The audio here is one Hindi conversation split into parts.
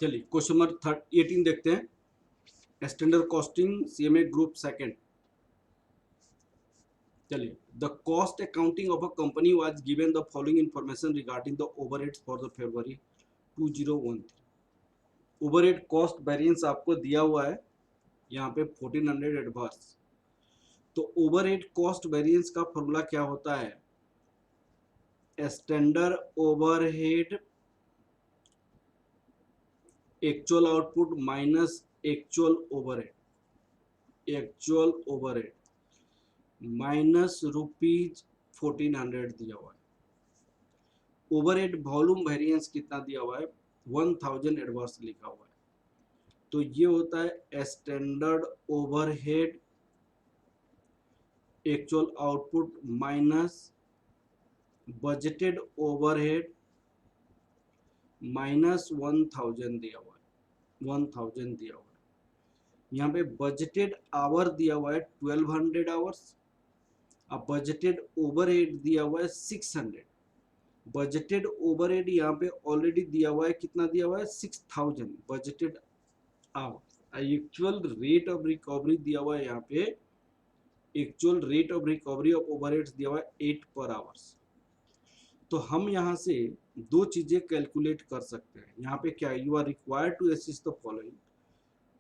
चलिए क्वेश्चन नंबर 18 देखते हैं। Standard costing CMA group second. चलिए, the cost accounting of a company was given the following information regarding the overheads for the February 2013। Overhead cost variance आपको दिया हुआ है यहाँ पे 1400 एडवर्स। तो ओवरहेड कॉस्ट वेरिएंस का फॉर्मूला क्या होता है? Standard overhead actual output minus actual overhead minus rupees 1400 दिया हुआ है। ओवरहेड वॉल्यूम वेरिएंस कितना दिया हुआ है? 1000 एडवर्स लिखा हुआ है। तो ये होता है standard overhead actual output minus budgeted overhead minus 1000 दिया हुआ है। 1000 दिया हुआ है। यहाँ पे बजटेड आवर दिया हुआ है 1200 आवर्स। अब बजटेड ओवरहेड दिया हुआ है 600। बजटेड ओवरहेड यहाँ पे ऑलरेडी दिया हुआ है, कितना दिया हुआ है? 6000 budgeted hour. Actual rate of recovery दिया हुआ है यहाँ पे, actual rate of recovery of overheads दिया हुआ है 8 पर आवर्स। तो हम यहाँ से दो चीजें कैलकुलेट कर सकते हैं। यहाँ पे क्या, you are required to assist the following: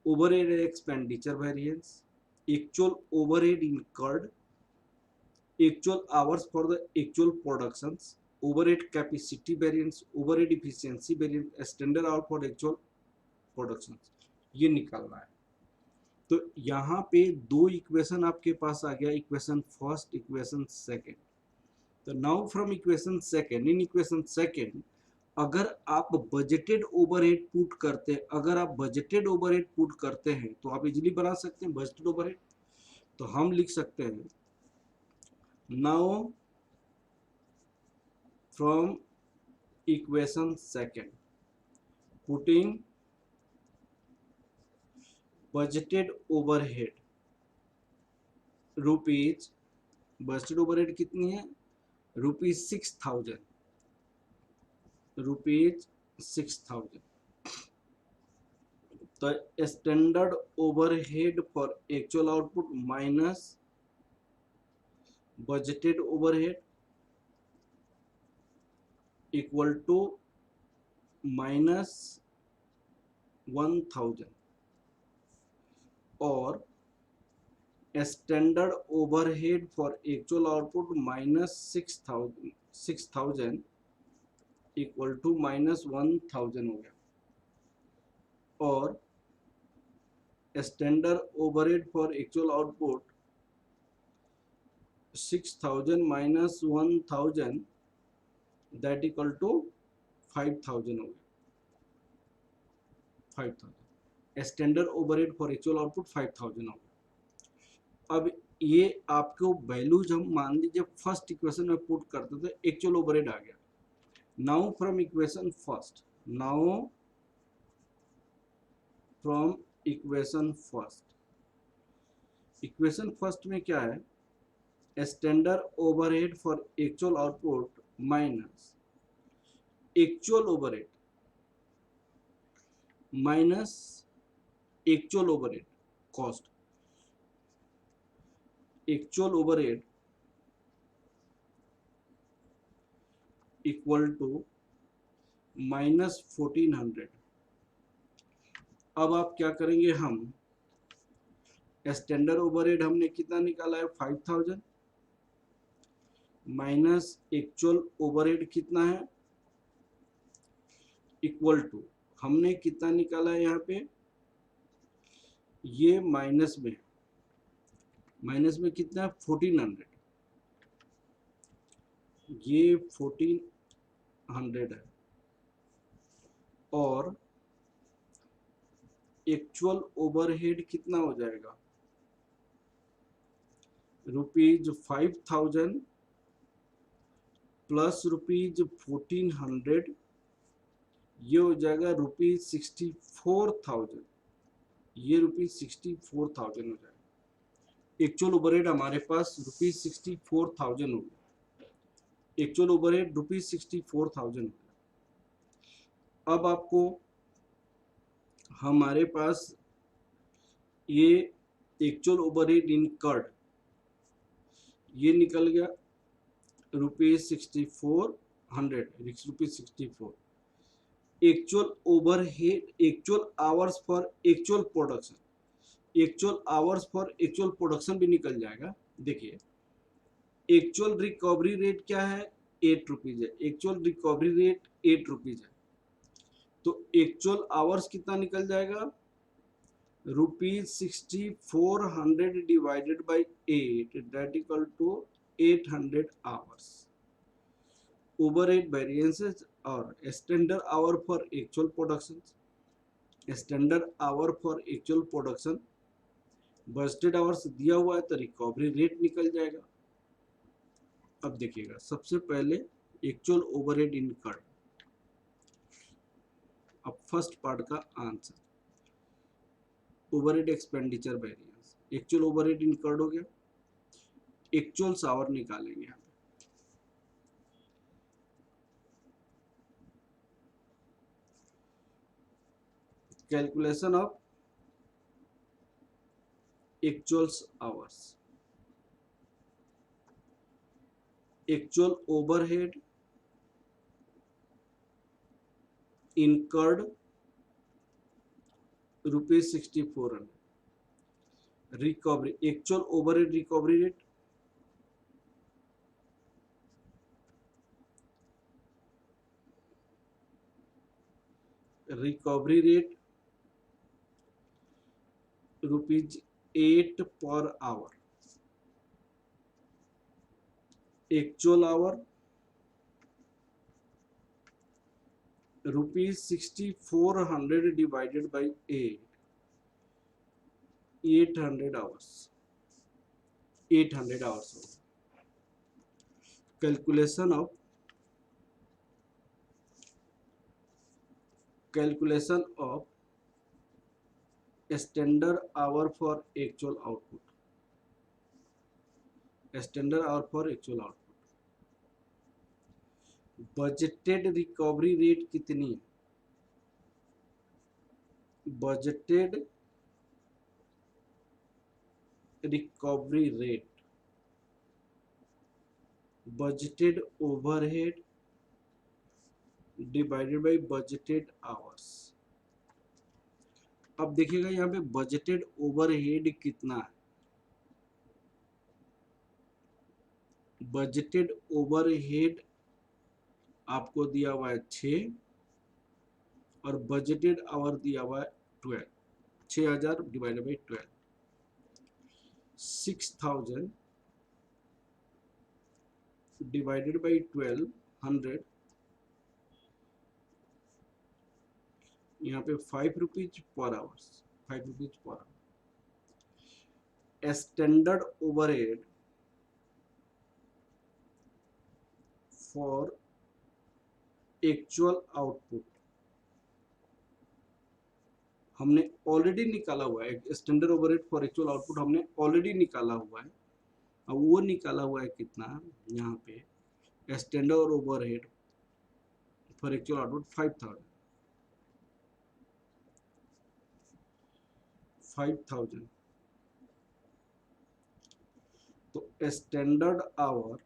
overhead expenditure variance, actual overhead incurred, actual hours for the actual productions, overhead capacity variance, overhead efficiency variance, standard hour for actual productions, ये निकालना है। तो यहाँ पे दो इक्वेशन आपके पास आ गया, इक्वेशन फर्स्ट, इक्वेशन सेकंड। तो now from equation second, in equation second अगर आप बजटेड ओवरहेड पुट करते हैं, अगर आप बजटेड ओवरहेड पुट करते हैं तो आप इजीली बना सकते हैं बजटेड ओवरहेड। तो हम लिख सकते हैं now from equation second putting budgeted overhead rupees, budgeted overhead कितनी है? rupees 6000, rupees 6000। तो standard overhead for actual output minus budgeted overhead equal to minus 1000 और standard overhead for actual output minus 6000 equal to minus 1000 हो गया। और standard overhead for actual output 6000 minus 1000 that equal to 5000 हो गया। 5000 standard overhead for actual output 5000 हो गया। अब ये आपको वैल्यूज हम मान लीजिए फर्स्ट इक्वेशन में पुट करते थे, एक्चुअल ओवरहेड आ गया। Now from equation first, now from equation first, equation first में क्या है? Standard overhead for actual output minus actual overhead minus actual overhead cost, actual overhead equal to minus 1400। अब आप क्या करेंगे? हम स्टैंडर्ड ओवरहेड हमने कितना निकाला है? 5000 माइनस एक्चुअल ओवरहेड कितना है? इक्वल टू हमने कितना निकाला है यहाँ पे? ये माइनस में, माइनस में कितना है? 1400। ये 1400 है और एक्चुअल ओवरहेड कितना हो जाएगा? रुपीज 5000 प्लस रुपीज 1400, ये हो जाएगा रुपीज 64,000। ये रुपीज 64,000 हो जाएगा। एक्चुअल ओवरहेड हमारे पास रुपीज 64,000 हो गया। एक्चुअल ओवरहेड रुपीज 64,000 हो गया। अब आपको हमारे पास ये एक्चुअल ओवरहेड इनकर्ड ये निकल गया ₹6400 ₹64 actual overhead actual hours for actual production भी निकल जाएगा। देखिए एक्चुअल रिकवरी रेट क्या है, ₹8 है। एक्चुअल रिकवरी रेट ₹8 है, तो एक्चुअल आवर्स कितना निकल जाएगा, ₹6400 divided by 8 that equal to 800 hours. Overhead variances और standard hour for actual production, budgeted hours दिया हुआ है तो रिकवरी रेट निकल जाएगा। अब देखिएगा सबसे पहले एक्चुअल ओवरहेड इनकर्ड। अब फर्स्ट पार्ट का answer overhead expenditure variance, actual overhead incurred हो गया, एक्चुअल आवर निकालेंगे यहाँ पे। Calculation of actual hours, actual overhead incurred ₹6400, recovery actual overhead recovery rate ₹8 per hour, actual hour ₹6400 divided by 8, 800 hours, 800 hours. Calculation of standard hour for actual output, standard hour for actual output. Budgeted recovery rate कितनी है, budgeted recovery rate, budgeted overhead divided by budgeted hours. अब देखिएगा यहाँ पे बजटेड ओवरहेड कितना है, बजटेड ओवरहेड आपको दिया हुआ है 6 और बजटेड आवर दिया हुआ है 12, 6000 डिवाइडेड बाई 12, 6000 डिवाइडेड बाई 1200, यहाँ पे ₹5 पर hours, ₹5 per hour. Standard overhead for actual output हमने ऑलरेडी निकाला हुआ है, standard overhead for actual output हमने ऑलरेडी निकाला हुआ है। अब वो निकाला हुआ है कितना, यहाँ पे standard overhead for actual output 5000, तो standard hour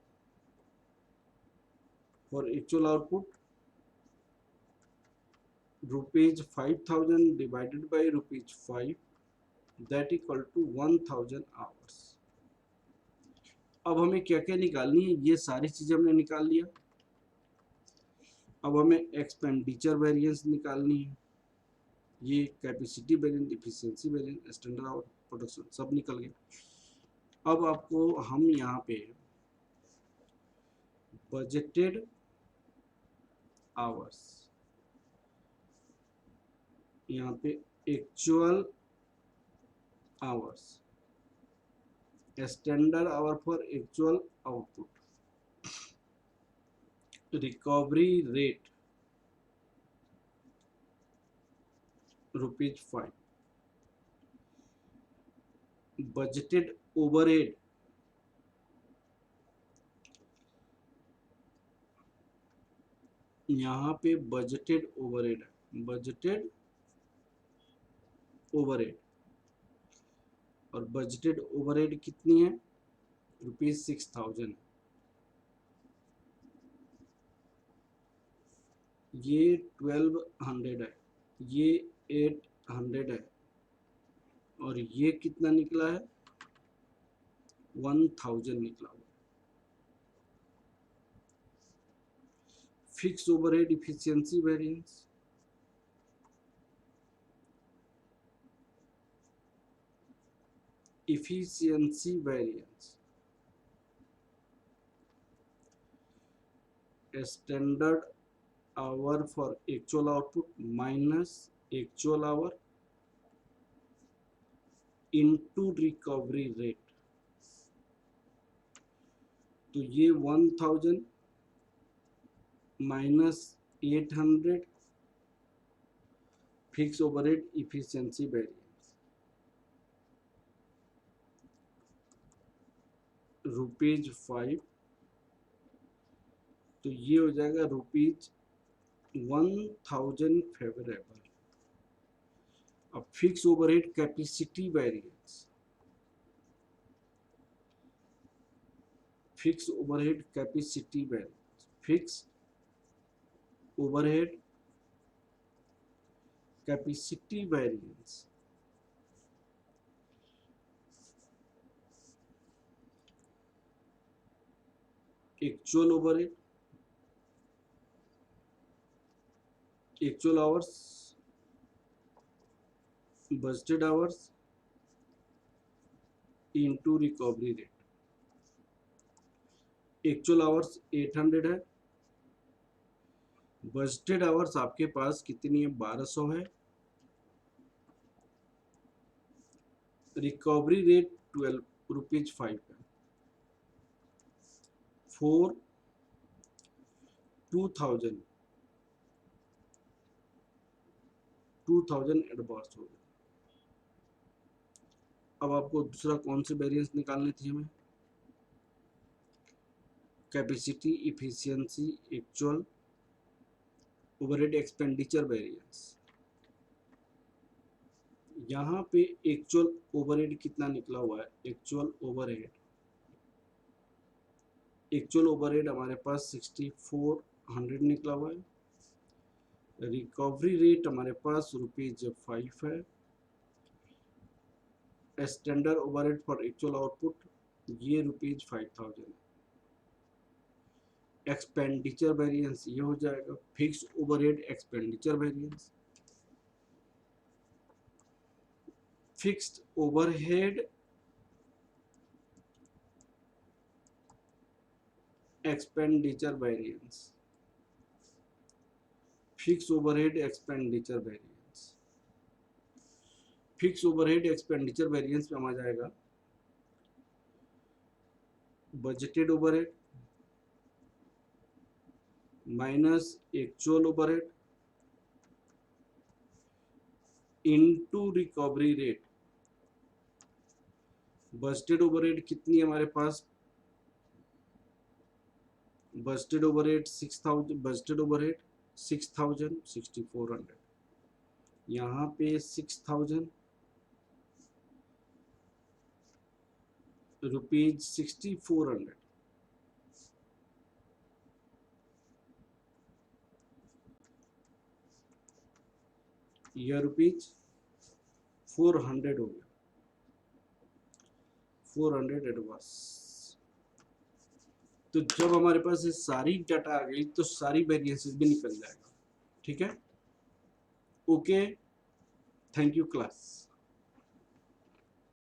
for actual output ₹5000 divided by ₹5 that equal to 1000 hours। अब हमें क्या क्या निकालनी है, ये सारी चीजें हमने निकाल लिया। अब हमें एक्सपेंडिचर वेरिएंस निकालनी है, ये capacity variance, efficiency variance, standard our production सब निकल गया। अब आपको हम यहाँ पे बजटेड आवर्स, यहाँ पे actual hours, standard hour for actual output, recovery rate ₹5, budgeted overhead यहाँ पे बजटेड ओवरहेड है, बजटेड ओवरहेड, और बजटेड ओवरहेड कितनी है, ₹6000। ये 1200 है, ये 800 है, और ये कितना निकला है, 1000 निकला हुआ। Fix overhead efficiency variance, efficiency variance, a standard hour for actual output minus actual hour into recovery rate। तो ये 1000 minus 800 fix overhead efficiency variance, ₹5। तो ये हो जाएगा ₹1000 फेवरेबल। अब fix overhead capacity variance, fix overhead capacity variance, fix overhead capacity variance, actual overhead, actual hours, budgeted hours into recovery rate. Actual hours 800 है, बजटेड आवर्स आपके पास कितनी है, 1200 है, रिकवरी रेट 12 रुपीज 5 है, 4 2000 एडवांस हो गया। अब आपको दूसरा कौन से वेरिएंस निकालने थे हमें, capacity, efficiency, actual overhead expenditure variance. यहाँ पे एक्चुअल ओवरहेड कितना निकला हुआ है, एक्चुअल ओवरहेड हमारे पास 6400 निकला हुआ है, रिकवरी रेट हमारे पास ₹5 है, standard overhead for actual output ये ₹5000 है, एक्सपेंडिचर वेरिएंस ये हो जाएगा fix overhead expenditure variance, fixed overhead expenditure variance, fix overhead expenditure variance, fix overhead expenditure variance में आ जाएगा budgeted overhead minus actual overhead into recovery rate. Budgeted overhead कितनी है हमारे पास, बजटेड ओवरहेड 6000, बजटेड ओवरहेड 6000, 6400, यहाँ पे 6000 रुपीज 6400, यह ₹400 हो गया, 400 एडवांस। तो जब हमारे पास ये सारी डाटा आ गई तो सारी वेरिएंसेस भी निकल जाएगा। ठीक है, ओके, थैंक यू क्लास।